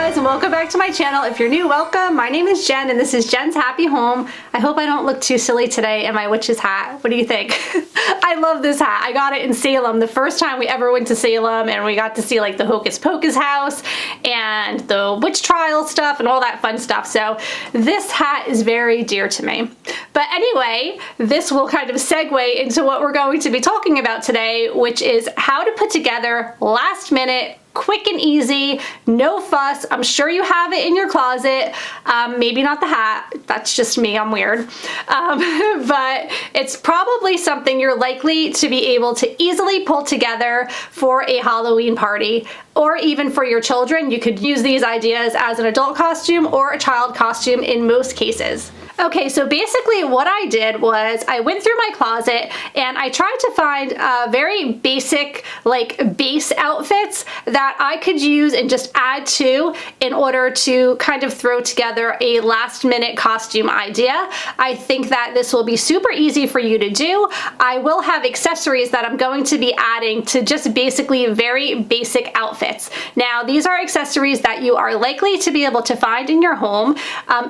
guys, and welcome back to my channel. If you're new, welcome. My name is Jen and this is Jen's Happy Home. I hope I don't look too silly today in my witch's hat. What do you think? I love this hat. I got it in Salem the first time we ever went to Salem, and we got to see like the Hocus Pocus house and the witch trial stuff and all that fun stuff. So this hat is very dear to me. But anyway, this will kind of segue into what we're going to be talking about today, which is how to put together last minute, quick and easy, no fuss. I'm sure you have it in your closet. Maybe not the hat. That's just me. I'm weird. But it's probably something you're likely to be able to easily pull together for a Halloween party, or even for your children. You could use these ideas as an adult costume or a child costume in most cases. Okay, so basically what I did was I went through my closet and I tried to find very basic, like base outfits that I could use and just add to in order to kind of throw together a last minute costume idea. I think that this will be super easy for you to do. I will have accessories that I'm going to be adding to just basically very basic outfits. Now, these are accessories that you are likely to be able to find in your home.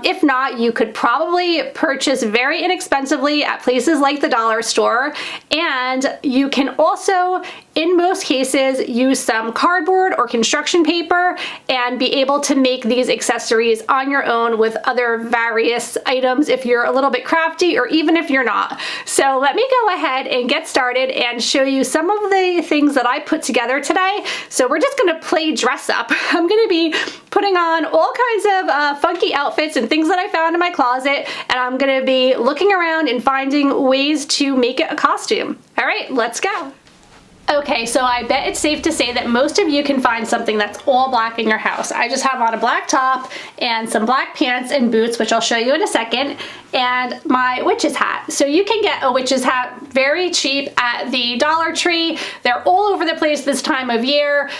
If not, you could probably purchase very inexpensively at places like the dollar store, and you can also in most cases use some cardboard or construction paper and be able to make these accessories on your own with other various items if you're a little bit crafty, or even if you're not. So let me go ahead and get started and show you some of the things that I put together today. So we're just gonna play dress up. I'm gonna be putting on all kinds of funky outfits and things that I found in my closet, and I'm gonna be looking around and finding ways to make it a costume. All right, let's go. Okay, so I bet it's safe to say that most of you can find something that's all black in your house. I just have on a black top and some black pants and boots, which I'll show you in a second, and my witch's hat. So you can get a witch's hat very cheap at the Dollar Tree. They're all over the place this time of year.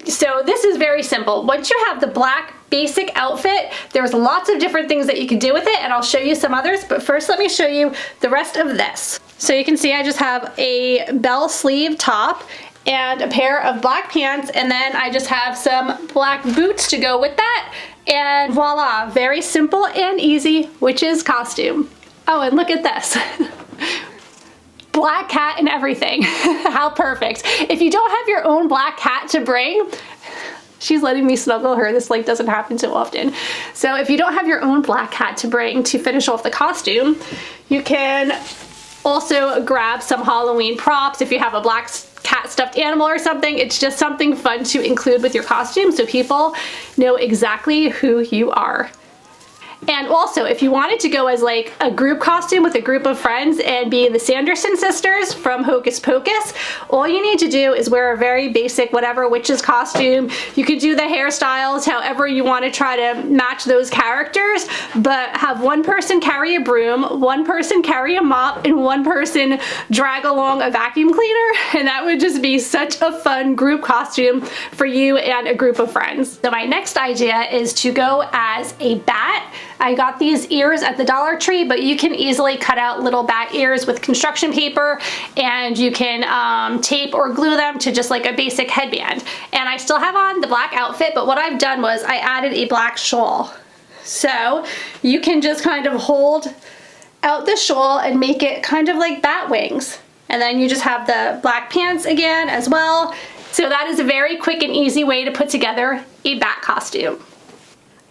So this is very simple. Once you have the black basic outfit, there's lots of different things that you can do with it, and I'll show you some others, but first let me show you the rest of this. So you can see I just have a bell sleeve top and a pair of black pants, and then I just have some black boots to go with that, and voila, very simple and easy witch's costume. Oh, and look at this. Black cat and everything. How perfect. If you don't have your own black cat to bring, she's letting me snuggle her. This like doesn't happen so often. So if you don't have your own black cat to bring to finish off the costume, you can also grab some Halloween props. If you have a black cat stuffed animal or something, it's just something fun to include with your costume so people know exactly who you are. And also, if you wanted to go as like a group costume with a group of friends and be the Sanderson sisters from Hocus Pocus, all you need to do is wear a very basic whatever witch's costume. You could do the hairstyles however you want to try to match those characters, but have one person carry a broom, one person carry a mop, and one person drag along a vacuum cleaner, and that would just be such a fun group costume for you and a group of friends. So my next idea is to go as a bat. I got these ears at the Dollar Tree, but you can easily cut out little bat ears with construction paper, and you can tape or glue them to just like a basic headband. And I still have on the black outfit, but what I've done was I added a black shawl. So you can just kind of hold out the shawl and make it kind of like bat wings. And then you just have the black pants again as well. So that is a very quick and easy way to put together a bat costume.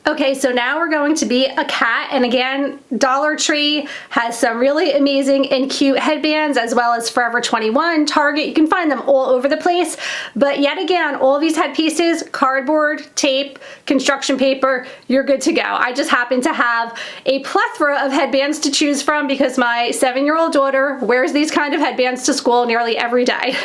Okay, so now we're going to be a cat, and again, Dollar Tree has some really amazing and cute headbands, as well as Forever 21, Target. You can find them all over the place, but yet again, all of these headpieces, cardboard, tape, construction paper, you're good to go. I just happen to have a plethora of headbands to choose from because my 7-year-old daughter wears these kind of headbands to school nearly every day.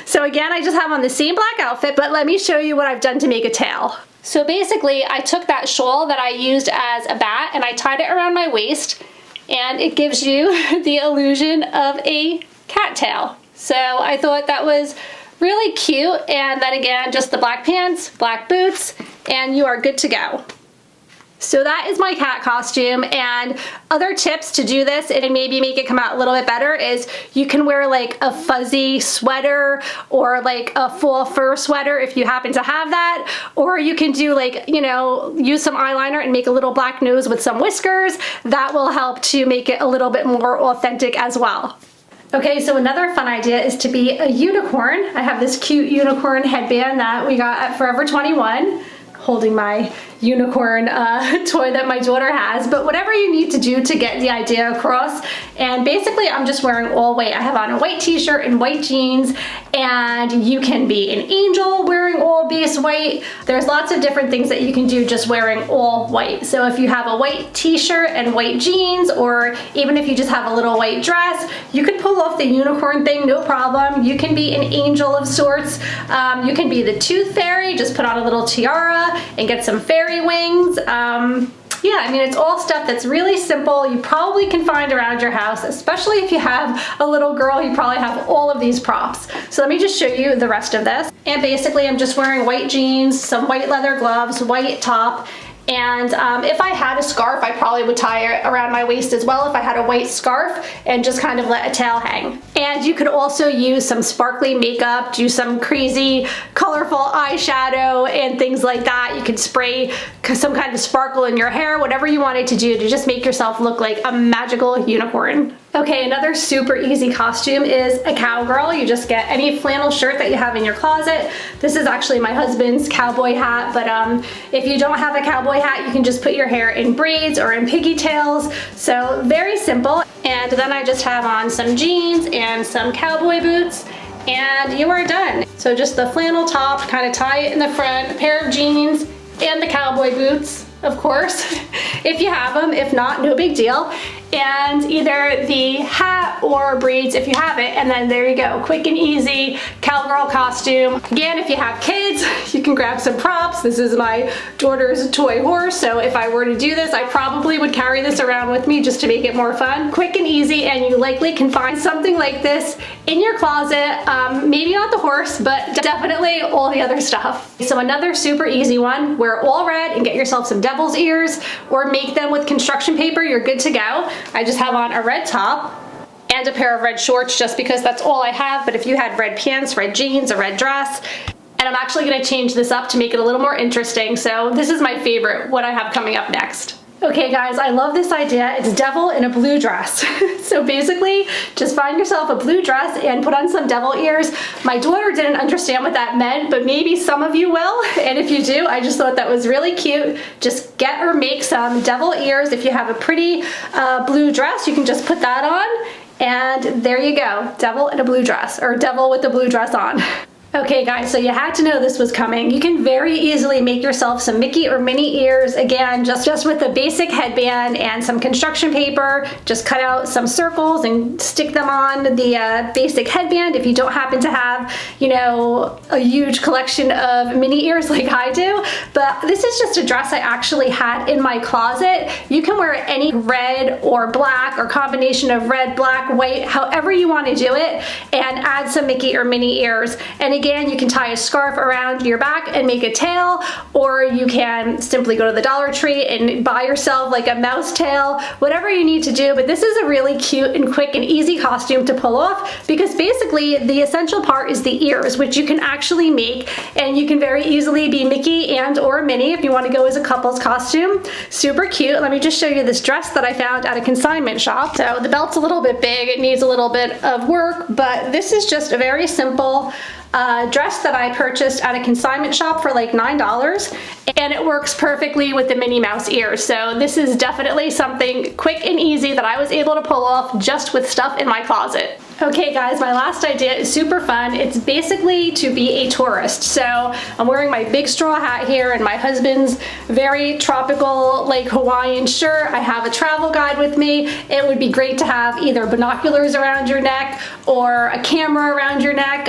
So again, I just have on the same black outfit, but let me show you what I've done to make a tail. So basically, I took that shawl that I used as a bat and I tied it around my waist, and it gives you the illusion of a cat tail. So I thought that was really cute, and then again, just the black pants, black boots, and you are good to go. So that is my cat costume, and other tips to do this and maybe make it come out a little bit better is you can wear like a fuzzy sweater or like a full fur sweater if you happen to have that, or you can do like, you know, use some eyeliner and make a little black nose with some whiskers. That will help to make it a little bit more authentic as well. Okay, so another fun idea is to be a unicorn. I have this cute unicorn headband that we got at Forever 21, holding my unicorn toy that my daughter has, but whatever you need to do to get the idea across. And basically I'm just wearing all white. I have on a white t-shirt and white jeans, and you can be an angel wearing all base white. There's lots of different things that you can do just wearing all white. So if you have a white t-shirt and white jeans, or even if you just have a little white dress, you can pull off the unicorn thing, no problem. You can be an angel of sorts. You can be the tooth fairy, just put on a little tiara and get some fairy wings. Yeah, I mean, it's all stuff that's really simple. You probably can find around your house, especially if you have a little girl, you probably have all of these props. So let me just show you the rest of this. And basically I'm just wearing white jeans, some white leather gloves, white top, and if I had a scarf, I probably would tie it around my waist as well if I had a white scarf, and just kind of let a tail hang. And you could also use some sparkly makeup, do some crazy colorful eyeshadow and things like that. You could spray some kind of sparkle in your hair, whatever you wanted to do to just make yourself look like a magical unicorn. Okay, another super easy costume is a cowgirl. You just get any flannel shirt that you have in your closet. This is actually my husband's cowboy hat, but if you don't have a cowboy hat, you can just put your hair in braids or in pigtails. So very simple. And then I just have on some jeans and some cowboy boots, and you are done. So just the flannel top, kind of tie it in the front, a pair of jeans, and the cowboy boots, of course, if you have them. If not, no big deal. And either the hat or braids if you have it, and then there you go, quick and easy cowgirl costume. Again, if you have kids, you can grab some props. This is my daughter's toy horse, so if I were to do this, I probably would carry this around with me just to make it more fun. Quick and easy, and you likely can find something like this in your closet. Maybe not the horse, but definitely all the other stuff. So another super easy one, wear all red and get yourself some devil's ears, or make them with construction paper, you're good to go. I just have on a red top and a pair of red shorts just because that's all I have, but if you had red pants, red jeans, a red dress, and I'm actually gonna change this up to make it a little more interesting, so this is my favorite, what I have coming up next. Okay guys, I love this idea. It's devil in a blue dress. So basically, just find yourself a blue dress and put on some devil ears. My daughter didn't understand what that meant, but maybe some of you will. And if you do, I just thought that was really cute. Just get or make some devil ears. If you have a pretty blue dress, you can just put that on. And there you go, devil in a blue dress, or devil with the blue dress on. Okay guys, so you had to know this was coming. You can very easily make yourself some Mickey or Minnie ears, again, just with a basic headband and some construction paper. Just cut out some circles and stick them on the basic headband if you don't happen to have, you know, a huge collection of Minnie ears like I do. But this is just a dress I actually had in my closet. You can wear any red or black or combination of red, black, white, however you want to do it, and add some Mickey or Minnie ears. And again, you can tie a scarf around your back and make a tail, or you can simply go to the Dollar Tree and buy yourself like a mouse tail, whatever you need to do. But this is a really cute and quick and easy costume to pull off, because basically the essential part is the ears, which you can actually make, and you can very easily be Mickey and or Minnie if you want to go as a couple's costume. Super cute. Let me just show you this dress that I found at a consignment shop. So the belt's a little bit big, it needs a little bit of work, but this is just a very simple dress that I purchased at a consignment shop for like $9, and it works perfectly with the Minnie Mouse ears. So this is definitely something quick and easy that I was able to pull off just with stuff in my closet. Okay guys, my last idea is super fun. It's basically to be a tourist. So I'm wearing my big straw hat here and my husband's very tropical, like Hawaiian shirt. I have a travel guide with me. It would be great to have either binoculars around your neck or a camera around your neck.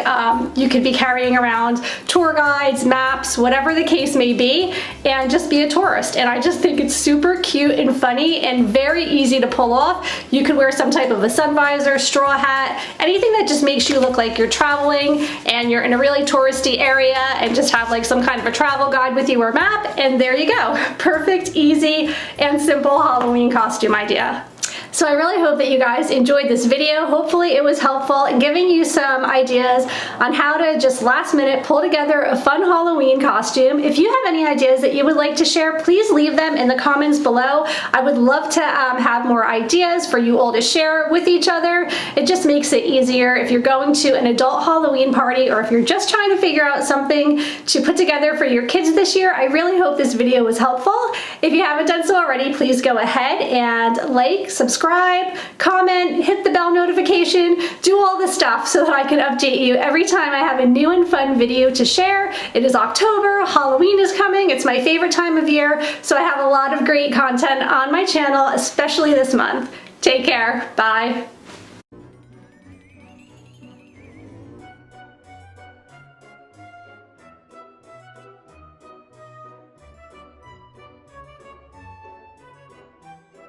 You could be carrying around tour guides, maps, whatever the case may be, and just be a tourist. And I just think it's super cute and funny and very easy to pull off. You could wear some type of a sun visor, straw hat, anything that just makes you look like you're traveling and you're in a really touristy area and just have like some kind of a travel guide with you or map, and there you go. Perfect, easy, and simple Halloween costume idea. So I really hope that you guys enjoyed this video. Hopefully it was helpful in giving you some ideas on how to just last minute pull together a fun Halloween costume. If you have any ideas that you would like to share, please leave them in the comments below. I would love to have more ideas for you all to share with each other. It just makes it easier if you're going to an adult Halloween party, or if you're just trying to figure out something to put together for your kids this year. I really hope this video was helpful. If you haven't done so already, please go ahead and like, subscribe, comment, hit the bell notification, do all the stuff so that I can update you every time I have a new and fun video to share. It is October, Halloween is coming, it's my favorite time of year, so I have a lot of great content on my channel, especially this month. Take care, bye.